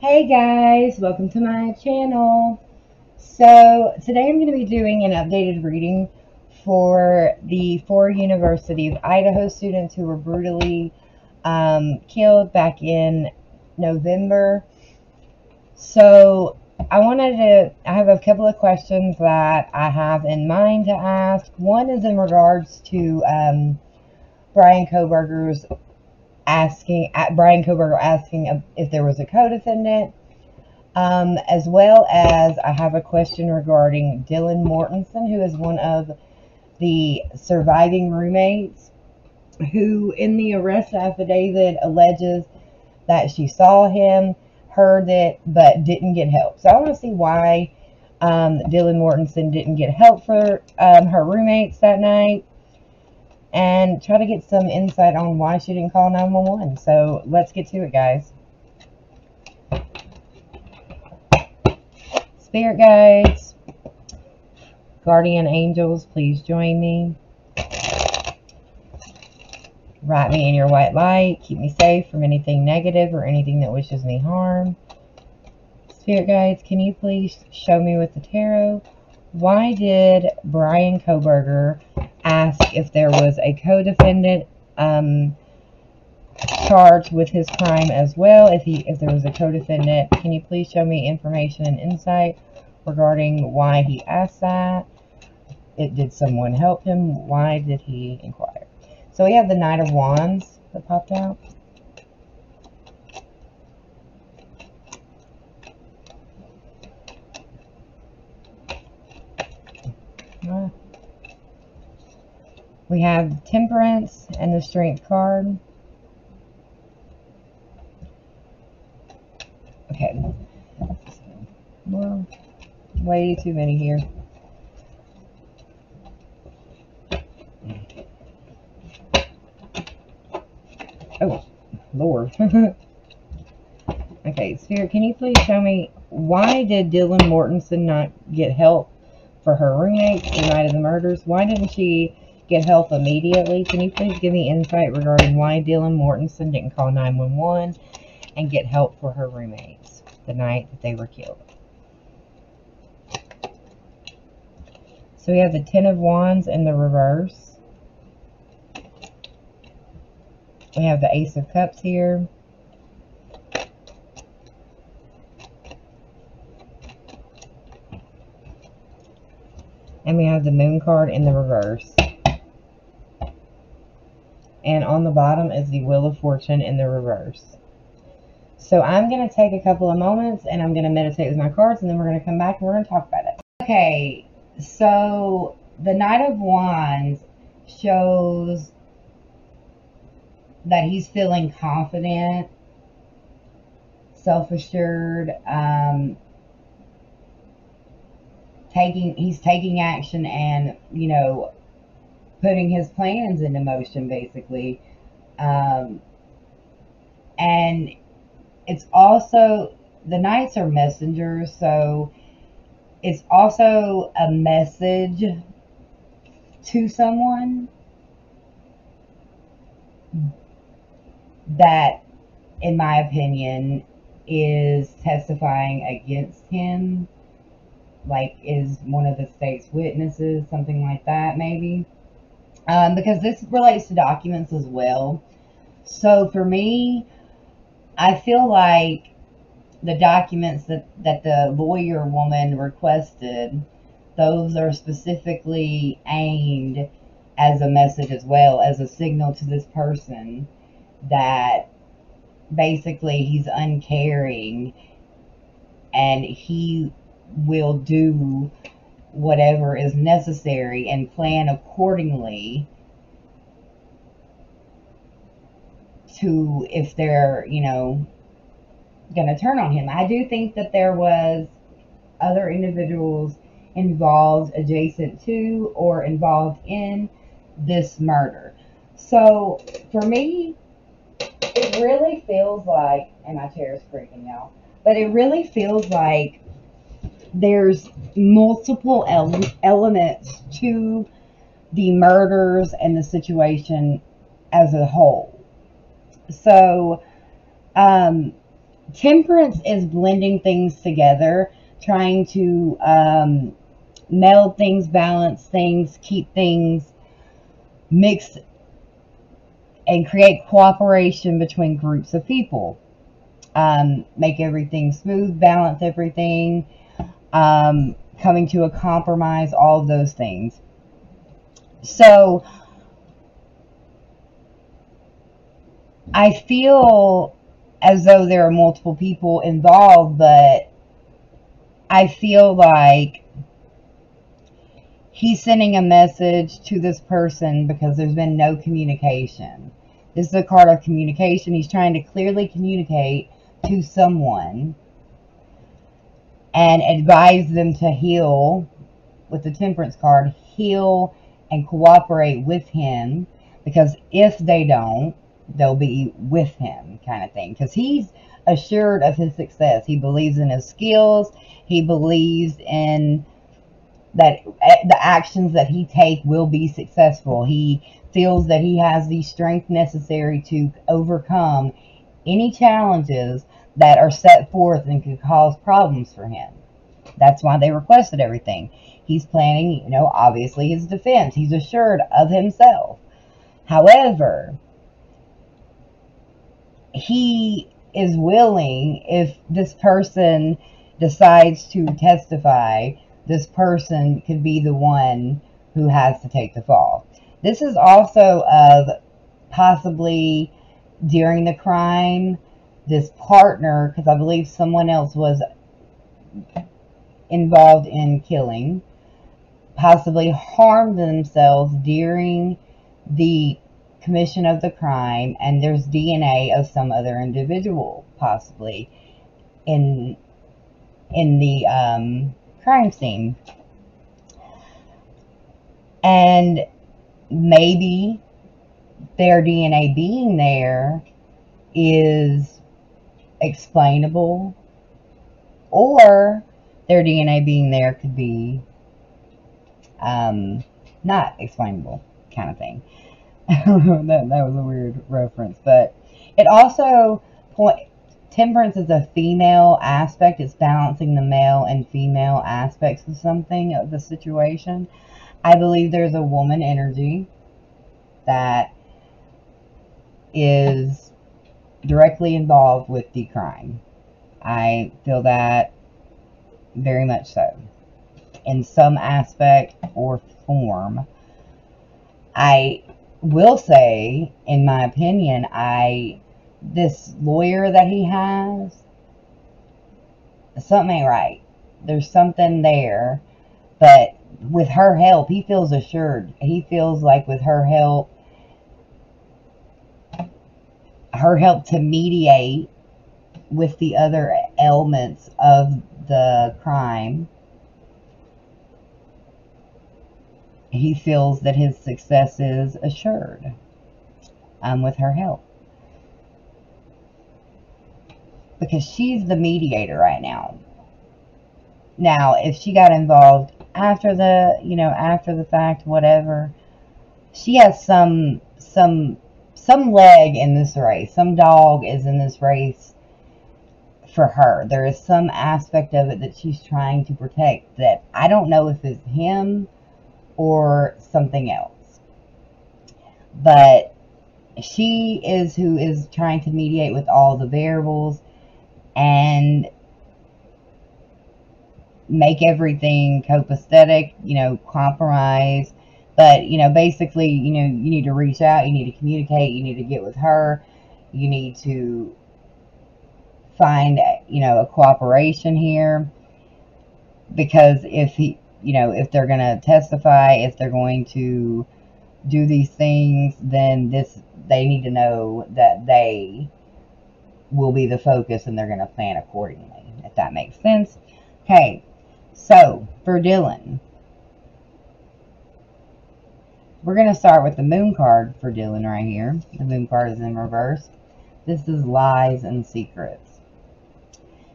Hey guys, welcome to my channel. So today I'm going to be doing an updated reading for the 4 University of Idaho students who were brutally killed back in November. So I have a couple of questions that I have in mind to ask. One is in regards to Brian Kohberger asking if there was a co-defendant. As well as I have a question regarding Dylan Mortensen, who is one of the surviving roommates, who in the arrest affidavit alleges that she saw him, heard it, but didn't get help. So I want to see why Dylan Mortensen didn't get help for her roommates that night, and try to get some insight on why she didn't call 911. So let's get to it, guys. Spirit guides, guardian angels, please join me. Wrap me in your white light. Keep me safe from anything negative or anything that wishes me harm. Spirit guides, can you please show me with the tarot, why did Brian Kohberger ask if there was a co-defendant charged with his crime as well? If there was a co-defendant, can you please show me information and insight regarding why he asked that? Did someone help him? Why did he inquire? So we have the Knight of Wands that popped out. We have Temperance and the Strength card. Okay. Well, way too many here. Oh, Lord. Okay, Spirit, can you please show me, why did Dylan Mortensen not get help for her roommates the night of the murders? Why didn't she get help immediately? Can you please give me insight regarding why Dylan Mortensen didn't call 911 and get help for her roommates the night that they were killed? So we have the Ten of Wands in the reverse. We have the Ace of Cups here. And we have the Moon card in the reverse. And on the bottom is the Wheel of Fortune in the reverse. So I'm going to take a couple of moments and I'm going to meditate with my cards, and then we're going to come back and we're going to talk about it. Okay, so the Knight of Wands shows that he's feeling confident, self-assured, he's taking action and, you know, putting his plans into motion, basically. And it's also, the Knights are messengers, so it's also a message to someone that, in my opinion, is testifying against him, like is one of the state's witnesses, something like that, maybe. Because this relates to documents as well. So for me, I feel like the documents that the lawyer woman requested, those are specifically aimed as a message as well, as a signal to this person that basically he's uncaring and he will do whatever is necessary and plan accordingly to, if they're, you know, gonna turn on him. I do think that there was other individuals involved, adjacent to or involved in this murder. So for me, it really feels like, and my chair is creaking, y'all, but it really feels like there's multiple elements to the murders and the situation as a whole. So Temperance is blending things together, trying to meld things, balance things, keep things mixed, and create cooperation between groups of people. Make everything smooth, balance everything, coming to a compromise, all of those things. So I feel as though there are multiple people involved, but I feel like he's sending a message to this person because there's been no communication. This is a card of communication. He's trying to clearly communicate to someone and advise them to heal with the Temperance card, heal and cooperate with him, because if they don't, they'll be with him, kind of thing. Because he's assured of his success. He believes in his skills. He believes in that the actions that he take will be successful. He feels that he has the strength necessary to overcome any challenges that are set forth and could cause problems for him. That's why they requested everything. He's planning, obviously his defense. He's assured of himself. However, he is willing, if this person decides to testify, this person could be the one who has to take the fall. This is also of possibly during the crime, this partner, because I believe someone else was involved in killing, possibly harmed themselves during the commission of the crime, and there's DNA of some other individual possibly in the crime scene. And maybe their DNA being there is explainable, or their DNA being there could be not explainable, kind of thing. that was a weird reference, but it also Temperance is a female aspect. It's balancing the male and female aspects of something, of the situation. I believe there's a woman energy that is directly involved with the crime. I feel that very much so, in some aspect or form. I will say, in my opinion, this lawyer that he has, something ain't right. There's something there, but with her help, he feels assured. He feels like with her help to mediate with the other elements of the crime, he feels that his success is assured with her help. Because she's the mediator right now. Now, if she got involved after the fact, whatever, she has some leg in this race. Some dog is in this race for her. There is some aspect of it that she's trying to protect that I don't know if it's him or something else. But she is who is trying to mediate with all the variables and make everything copacetic, compromise. But, basically, you need to reach out, you need to communicate, you need to get with her, you need to find, a cooperation here. Because if they're going to testify, if they're going to do these things, then they need to know that they will be the focus and they're going to plan accordingly, if that makes sense. Okay, so for Dylan, we're going to start with the Moon card for Dylan right here. The Moon card is in reverse. This is lies and secrets.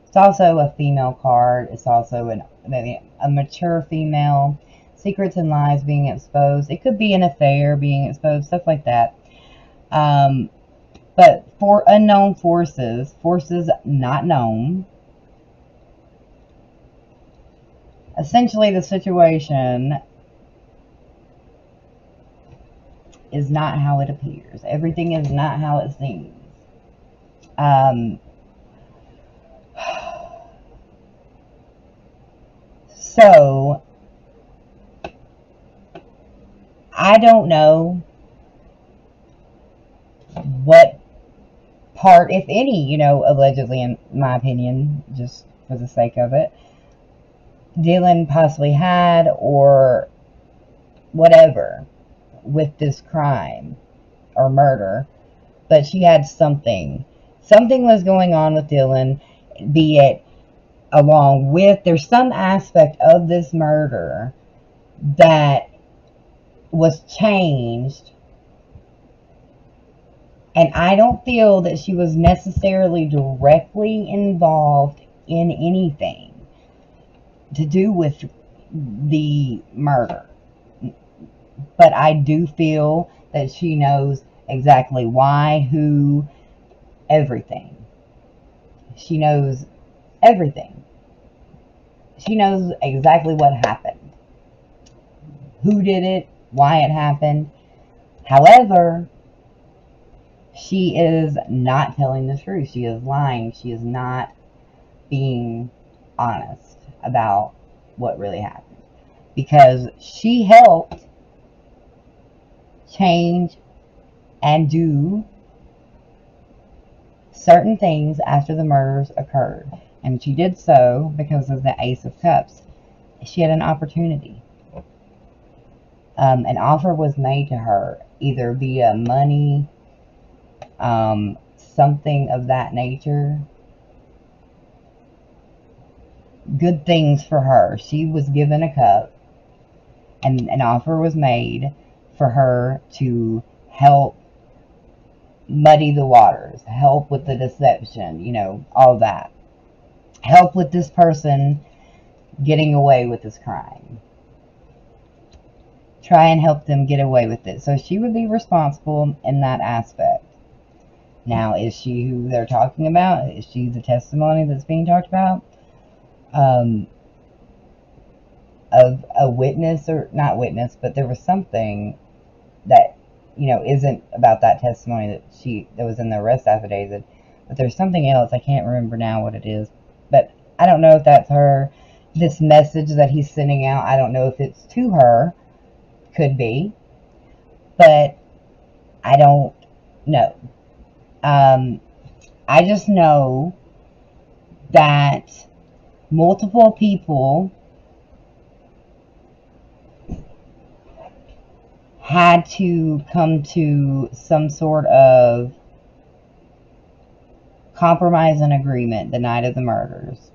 It's also a female card. It's also maybe a mature female. Secrets and lies being exposed. It could be an affair being exposed, stuff like that. But for unknown forces, forces not known, essentially the situation is not how it appears. Everything is not how it seems. So, I don't know what part, if any, allegedly, in my opinion, just for the sake of it, Dylan possibly had, or whatever, with this crime or murder. But she had something. Something was going on with Dylan, be it along with, there's some aspect of this murder that was changed. And I don't feel that she was necessarily directly involved in anything to do with the murder. But I do feel that she knows exactly why, who, everything. She knows everything. She knows exactly what happened. Who did it, why it happened. However, she is not telling the truth. She is lying. She is not being honest about what really happened. Because she helped change and do certain things after the murders occurred. And she did so because of the Ace of Cups. She had an opportunity. An offer was made to her, either via money, something of that nature. Good things for her. She was given a cup, and an offer was made for her to help muddy the waters, help with the deception, all that. Help with this person getting away with this crime. Try and help them get away with it. So she would be responsible in that aspect. Now, is she who they're talking about? Is she the testimony that's being talked about? Of a witness, or not witness, but there was something that, isn't about that testimony that was in the arrest affidavit. But there's something else. I can't remember now what it is. But I don't know if that's her. This message that he's sending out, I don't know if it's to her. Could be. But I don't know. I just know that multiple people had to come to some sort of compromise and agreement the night of the murders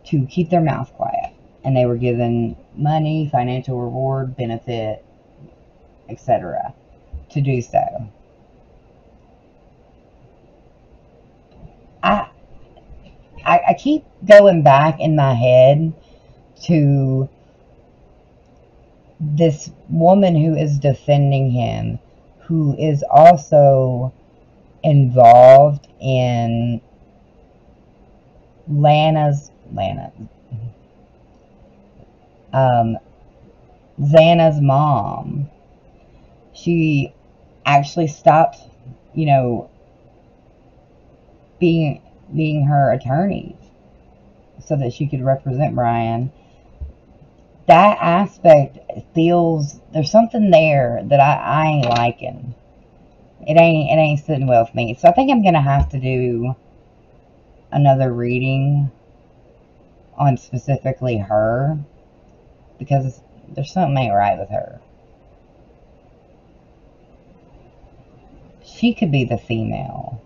to keep their mouth quiet. And they were given money, financial reward, benefit, etc. to do so. I keep going back in my head to this woman who is defending him, who is also involved in Xana's mom. She actually stopped, being her attorney so that she could represent Brian. That aspect feels, there's something there that I ain't liking. It ain't sitting well with me. So I think I'm gonna have to do another reading on specifically her, because there's something ain't right with her. She could be the female,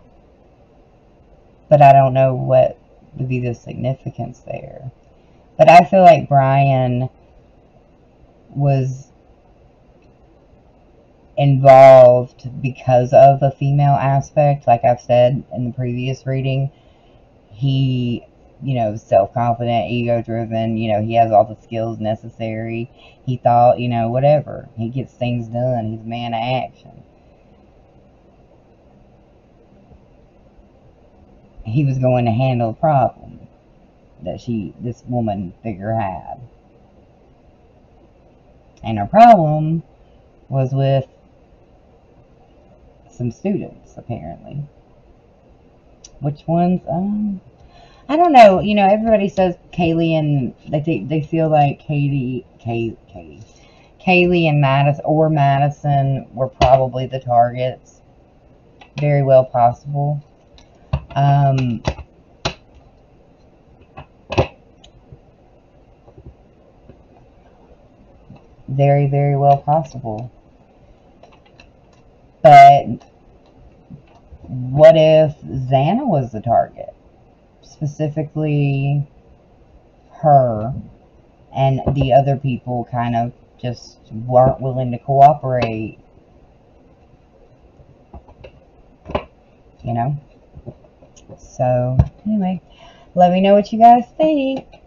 but I don't know what would be the significance there. But I feel like Brian was involved because of a female aspect. Like I've said in the previous reading, he, self-confident, ego-driven, he has all the skills necessary. He thought, whatever, he gets things done. He's a man of action. he was going to handle the problem that this woman figure had. And her problem was with some students, apparently. Which ones? I don't know. You know, everybody says Kaylee and they feel like Kaylee and Madison were probably the targets. Very well possible. Very, very well possible. But what if Xana was the target? Specifically her, and the other people kind of just weren't willing to cooperate. You know? So, anyway, let me know what you guys think.